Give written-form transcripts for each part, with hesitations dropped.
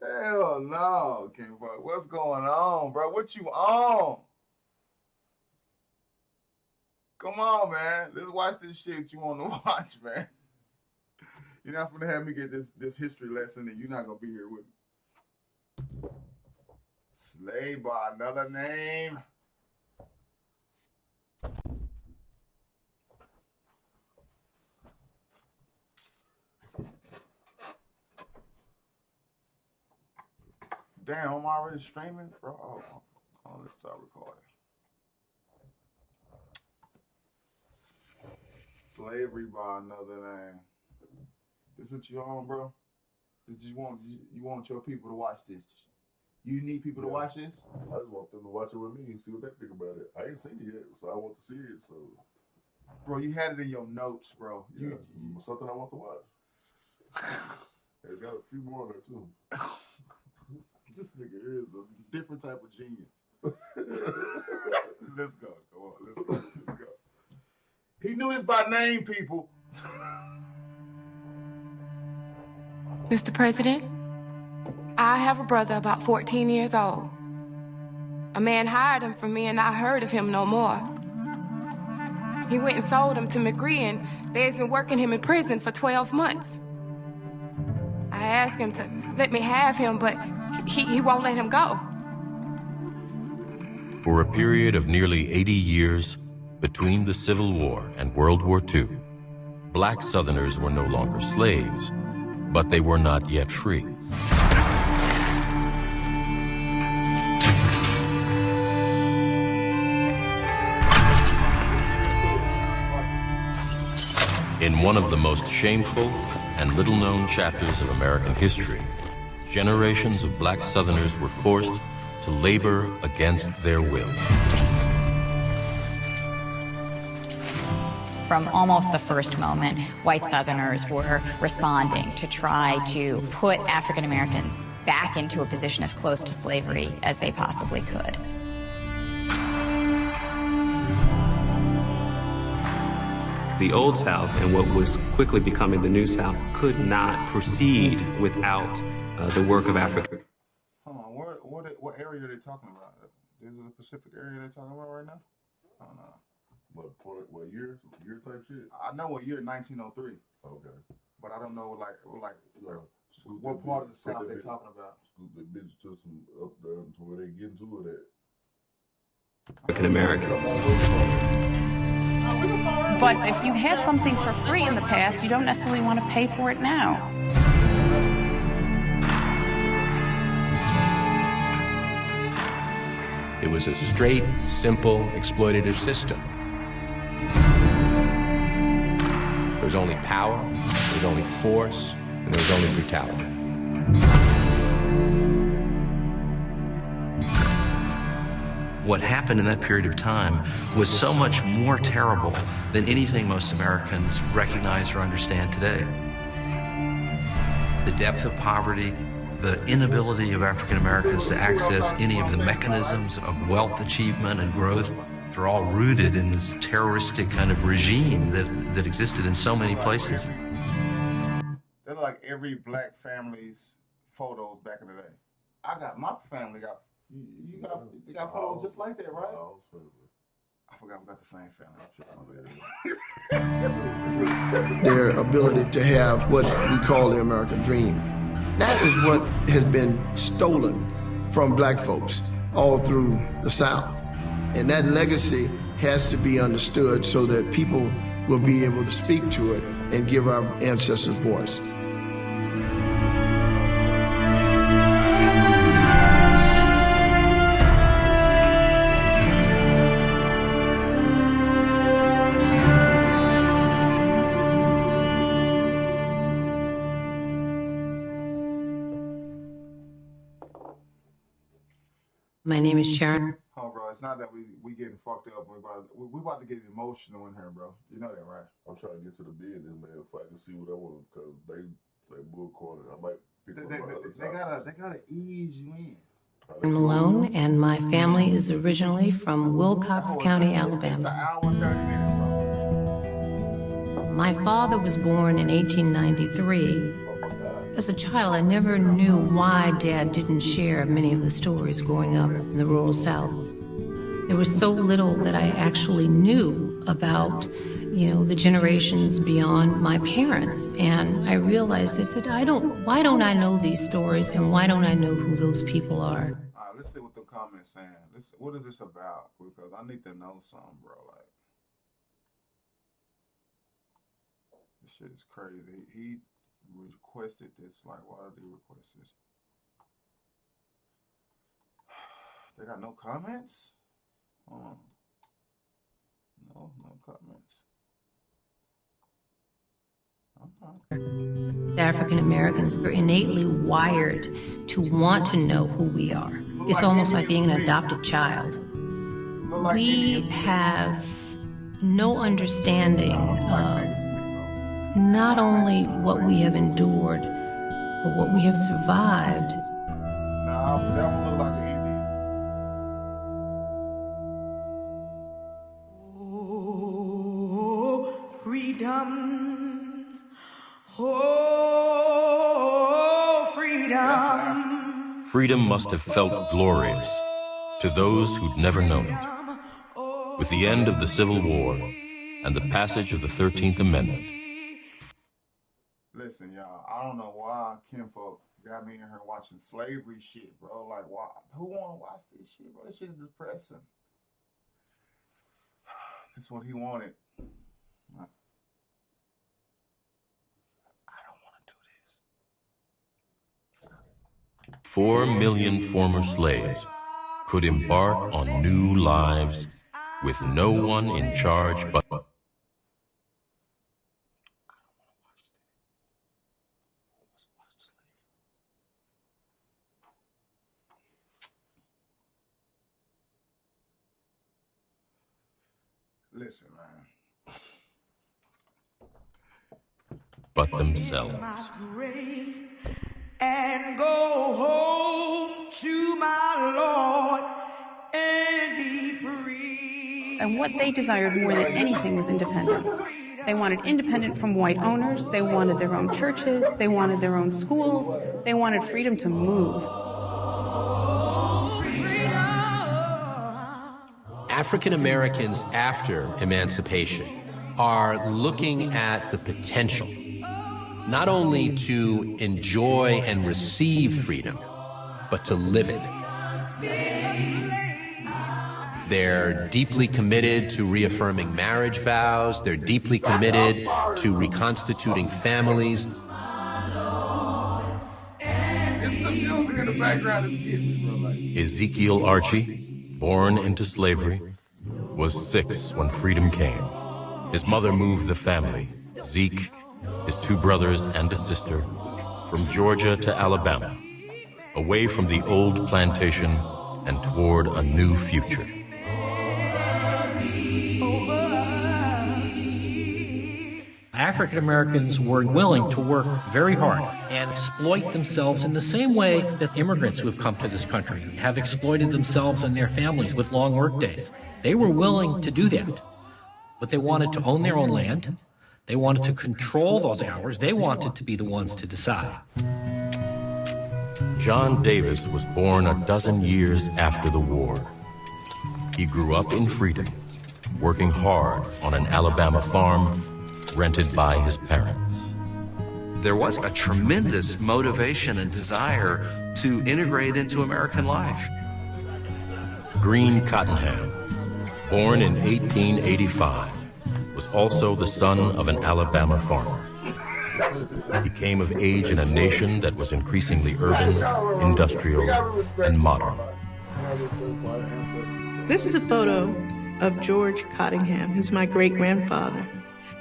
Hell no, King Buck. What's going on, bro? What you on? Come on, man. Let's watch this shit you want to watch, man. You're not gonna have me get this history lesson, and you're not gonna be here with me. Slave by another name. Damn, I'm already streaming, bro. Oh, let's start recording. Slavery by another name. This what you on, bro? Did you want your people to watch this? You need people to watch this? I just want them to watch it with me and see what they think about it. I ain't seen it yet, so I want to see it. So, bro, you had it in your notes, bro. Yeah, something I want to watch. It's got a few more on there too. This nigga is a different type of genius. Let's go. Come on, let's go. He knew this by name, people. Mr. President, I have a brother about 14 years old. A man hired him from me and I heard of him no more. He went and sold him to McGree and they's been working him in prison for 12 months. I asked him to let me have him, but he won't let him go. For a period of nearly 80 years, between the Civil War and World War II, black Southerners were no longer slaves, but they were not yet free. In one of the most shameful and little-known chapters of American history, generations of black Southerners were forced to labor against their will. From almost the first moment, white Southerners were responding to try to put African Americans back into a position as close to slavery as they possibly could. The Old South and what was quickly becoming the New South could not proceed without the work of Africa. Hold on, what area are they talking about? Is it the Pacific area they're talking about right now? I don't know. What year? Year type shit? I know what year, 1903. Okay. But I don't know what part of the South they're talking about. Scoop the bitch to some up there to where they get into it at. African Americans. But if you had something for free in the past, you don't necessarily want to pay for it now. It was a straight, simple, exploitative system. There was only power, there was only force, and there was only brutality. What happened in that period of time was so much more terrible than anything most Americans recognize or understand today. The depth of poverty, the inability of African Americans to access any of the mechanisms of wealth achievement and growth, they're all rooted in this terroristic kind of regime that existed in so many places. They're like every black family's photos back in the day. My family got. You got photos just like that, right? I forgot we got the same family. Their ability to have what we call the American dream. That is what has been stolen from black folks all through the South. And that legacy has to be understood so that people will be able to speak to it and give our ancestors voice. My name is Sharon. Oh, bro, it's not that we getting fucked up. We about to get emotional in here, bro. You know that, right? I'm trying to get to the business, man. If I can see what I want, because they bull cornered. I might pick up my other they gotta ease you in. Malone, and my family is originally from Wilcox County, Alabama. It's an hour and 30 minutes, bro. My father was born in 1893. As a child, I never knew why Dad didn't share many of the stories growing up in the rural South. There was so little that I actually knew about, the generations beyond my parents. And I realized, I said, why don't I know these stories, and why don't I know who those people are? All right, let's see what the comments saying. What is this about? Because I need to know something, bro. Like, this shit is crazy. He requested this. Like, why did he request this? They got no comments? No comments. African Americans are innately wired to want to know who we are. It's almost like being an adopted child. We have no understanding of not only what we have endured, but what we have survived. Nah, that one look like an Indian. Oh, freedom. Oh, freedom. Freedom must have felt glorious to those who'd never known it. With the end of the Civil War and the passage of the 13th Amendment. Listen, y'all, I don't know why kinfolk got me in here watching slavery shit, bro. Like, why? Who want to watch this shit, bro? This shit is depressing. That's what he wanted. I don't want to do this. 4 million former slaves could embark on new lives with no one in charge but... Listen, man. but themselves. And go home to my Lord and be free. And what they desired more than anything was independence. They wanted independence from white owners. They wanted their own churches. They wanted their own schools. They wanted freedom to move. African Americans after emancipation are looking at the potential not only to enjoy and receive freedom, but to live it. They're deeply committed to reaffirming marriage vows. They're deeply committed to reconstituting families. Ezekiel Archie, born into slavery, was 6 when freedom came. His mother moved the family, Zeke, his 2 brothers and a sister, from Georgia to Alabama, away from the old plantation and toward a new future. African Americans were willing to work very hard and exploit themselves in the same way that immigrants who have come to this country have exploited themselves and their families with long work days. They were willing to do that, but they wanted to own their own land. They wanted to control those hours. They wanted to be the ones to decide. John Davis was born a dozen years after the war. He grew up in freedom, working hard on an Alabama farm rented by his parents. There was a tremendous motivation and desire to integrate into American life. Green Cottingham, born in 1885, was also the son of an Alabama farmer. He came of age in a nation that was increasingly urban, industrial, and modern. This is a photo of George Cottingham, who's my great-grandfather.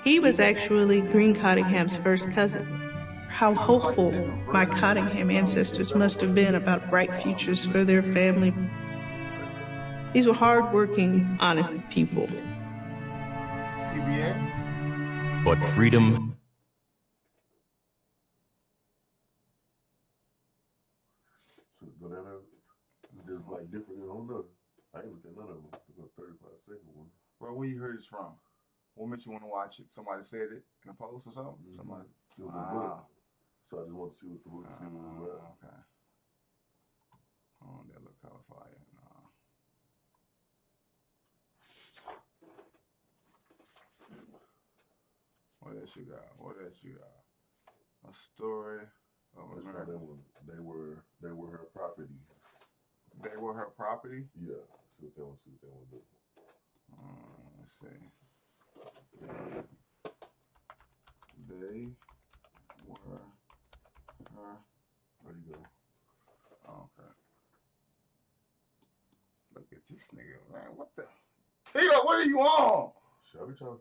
He was actually Green Cottingham's first cousin. How hopeful my Cottingham ancestors must have been about bright futures for their family. These were hardworking, honest people. But freedom just like different. I don't know. I ain't looked at none of them. The 35-second one. Bro, where you heard this from? What made you want to watch it? Somebody said it in a post or something? Somebody. So So I just want to see what the root see what was at. Okay. Oh, that look kind of fire. Nah. What else you got? What else you got? A story of America. They were her property. They were her property? Yeah. See what they want to do. Let's see. They were her. There you go. Okay. Look at this nigga, man. What the? Tito, what are you on? Shit, I be trying to I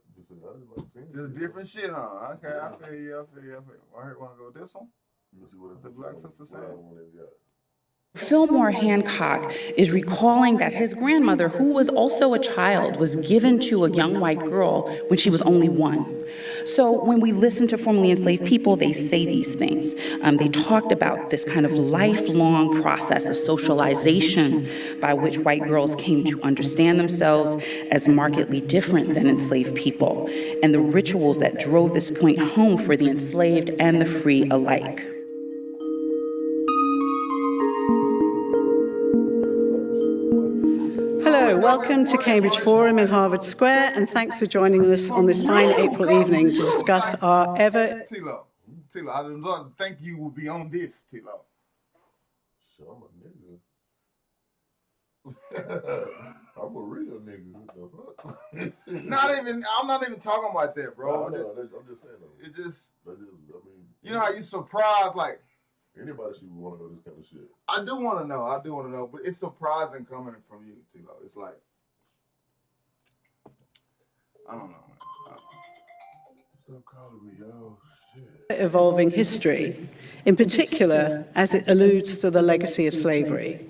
just like seeing just different shit, huh? Okay, I feel you. I heard want to go with this one? Let me see what the Black Sister said. Fillmore Hancock is recalling that his grandmother, who was also a child, was given to a young white girl when she was only 1. So when we listen to formerly enslaved people, they say these things. They talked about this kind of lifelong process of socialization by which white girls came to understand themselves as markedly different than enslaved people, and the rituals that drove this point home for the enslaved and the free alike. Hello, welcome to Cambridge Forum in Harvard Square, and thanks for joining us on this fine April evening to discuss our ever... Tilo, I didn't think you would be on this, Tilo. Sure, I'm a nigga. I'm a real nigga. I'm not even talking about that, bro. No, I'm just saying though. It just, I mean, you know how you surprised, like, anybody should want to know this kind of shit. I do want to know, but it's surprising coming from you, Tilo. It's like, I don't know, man. Stop calling me, yo, shit. Evolving history, in particular as it alludes to the legacy of slavery.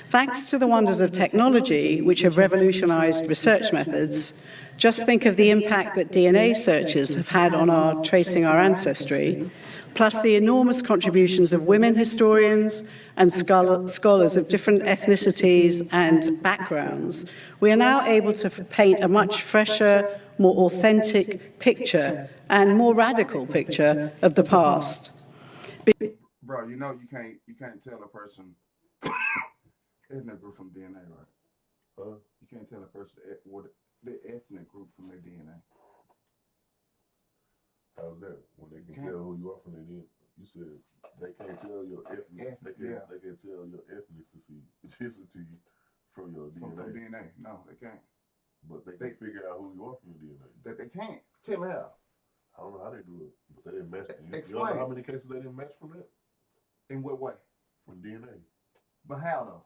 Thanks to the wonders of technology, which have revolutionized research methods, just think of the impact that DNA searches have had on our tracing our ancestry, plus the enormous contributions of women historians and scholars of different ethnicities and backgrounds. We are now able to paint a much fresher, more authentic picture and more radical picture of the past. Bro, you know you can't tell a person ethnic group from DNA, right? You can't tell a person the ethnic group from their DNA. How's that? When they can tell who you are from their DNA? You said they can't tell your ethnic. They can tell your ethnicity from your DNA. From DNA, no, they can't. But they can figure out who you are from your DNA. That they can't. Tell me how. I don't know how they do it, but they didn't match. You Explain. don't know how many cases they didn't match from that? In what way? From DNA. But how though?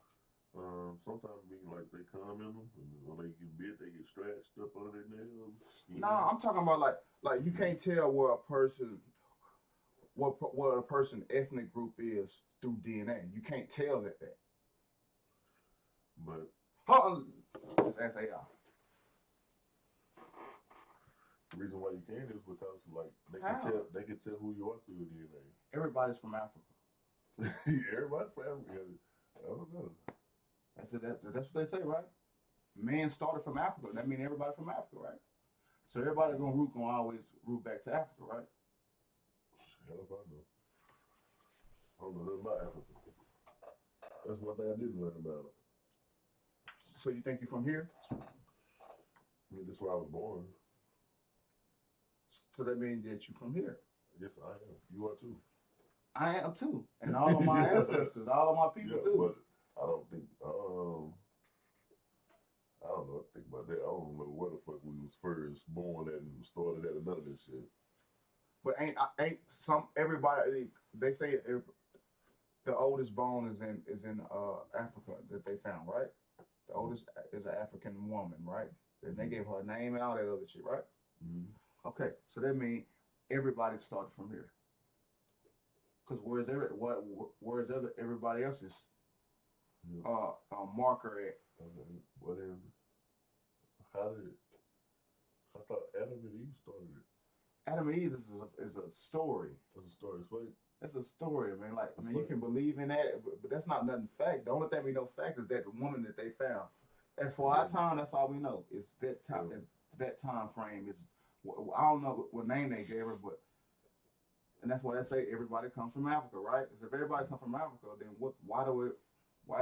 Sometimes being like they come in them, and when they get bit, they get scratched up under their nails. No, I'm talking about like you can't tell where a person, what a person ethnic group is through DNA. You can't tell that. But let's ask AI. The reason why you can't is because like they can tell who you are through your DNA. Everybody's from Africa. Everybody's from Africa. I don't know. That's what they say, right? Man started from Africa. That means everybody from Africa, right? So everybody gonna always root back to Africa, right? Hell if I know. I don't know nothing about Africa. That's one thing I didn't learn about. So you think you're from here? I mean, that's where I was born. So that means that you're from here. Yes, I am. You are too. I am too. And all of my ancestors, all of my people too. But I don't think, I don't know, think about that. I don't know where the fuck we was first born at and started at, none of this shit. But everybody, they say the oldest bone is in Africa that they found, right? The oldest is an African woman, right? And they gave her a name and all that other shit, right? Mm-hmm. Okay, so that means everybody started from here. Because where's everybody else's marker at? Well then, I thought Adam and Eve started it. Adam and Eve is a story. That's a story. That's a story, man. Like, I mean, you can believe in that, but that's not nothing fact. The only thing we know fact is that the woman that they found. As for our time, that's all we know. It's that time. That time frame is. I don't know what name they gave her, but And that's why they say everybody comes from Africa, right? If everybody comes from Africa, then why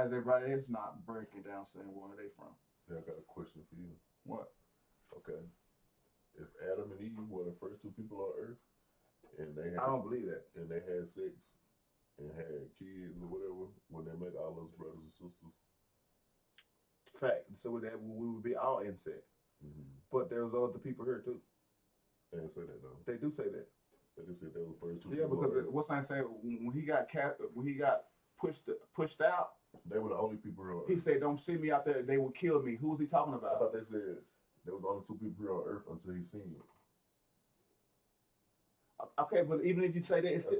is everybody else not breaking down saying where are they from? Yeah, I got a question for you. What? Okay. If Adam and Eve were the first two people on Earth, and they had, I don't believe that. And they had sex and had kids or whatever, would they make all those brothers and sisters? Fact. So with that, we would be all insect. But there's other people here too. They didn't say that though. They do say that. They just said they were the first two. Yeah, because what's I saying? When he got pushed out, they were the only people here on Earth. He said, "Don't see me out there; they will kill me." Who was he talking about? I thought they said there was only two people here on Earth until he seen it. Okay, but even if you say that, it's the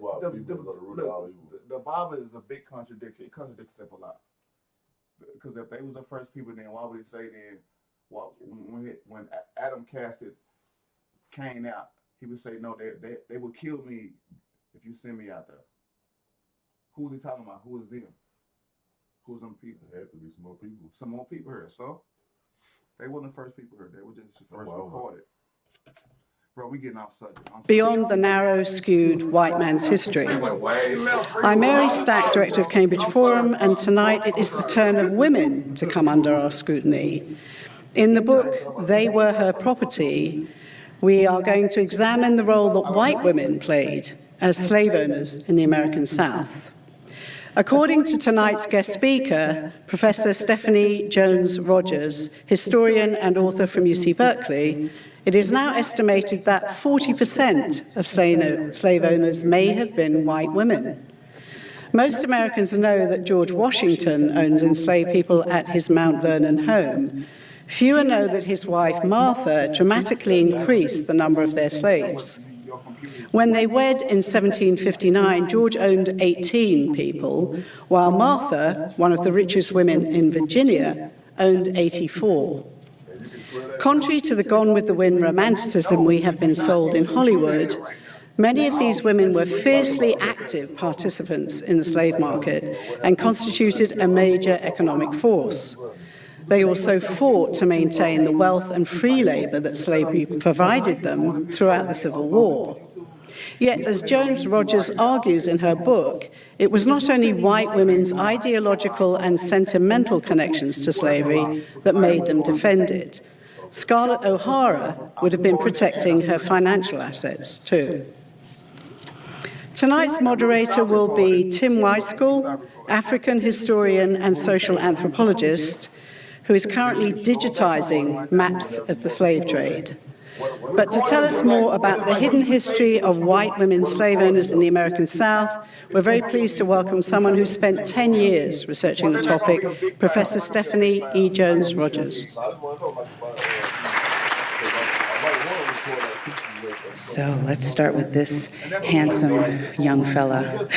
Bible is a big contradiction. It contradicts itself a lot. Because if they was the first people, then why would it say then? Well, when Adam casted Cain out, he would say, "No, they will kill me if you send me out there." Who is he talking about? Who is them? Who's them people? There had to be some more people. Some more people here. So they weren't the first people here. They were just the first recorded. Bro, we getting off subject. Beyond the narrow, skewed white man's history. I'm Mary Stack, Director of Cambridge Forum, and tonight it is the turn of women to come under our scrutiny. In the book, They Were Her Property, we are going to examine the role that white women played as slave owners in the American South. According to tonight's guest speaker, Professor Stephanie Jones-Rogers, historian and author from UC Berkeley, it is now estimated that 40% of slave owners may have been white women. Most Americans know that George Washington owned enslaved people at his Mount Vernon home. Fewer know that his wife, Martha, dramatically increased the number of their slaves. When they wed in 1759, George owned 18 people, while Martha, one of the richest women in Virginia, owned 84. Contrary to the Gone with the Wind romanticism we have been sold in Hollywood, many of these women were fiercely active participants in the slave market and constituted a major economic force. They also fought to maintain the wealth and free labor that slavery provided them throughout the Civil War. Yet, as Jones-Rogers argues in her book, it was not only white women's ideological and sentimental connections to slavery that made them defend it. Scarlett O'Hara would have been protecting her financial assets, too. Tonight's moderator will be Tim Weiskell, African historian and social anthropologist, who is currently digitizing maps of the slave trade. But to tell us more about the hidden history of white women slave owners in the American South, we're very pleased to welcome someone who spent 10 years researching the topic, Professor Stephanie E. Jones-Rogers. So let's start with this handsome young fella.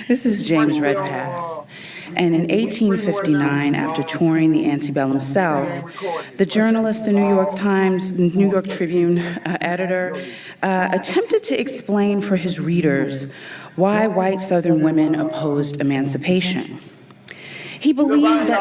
This is James Redpath. And in 1859, after touring the antebellum South, the journalist and New York Times, New York Tribune editor attempted to explain for his readers why white Southern women opposed emancipation. He believed that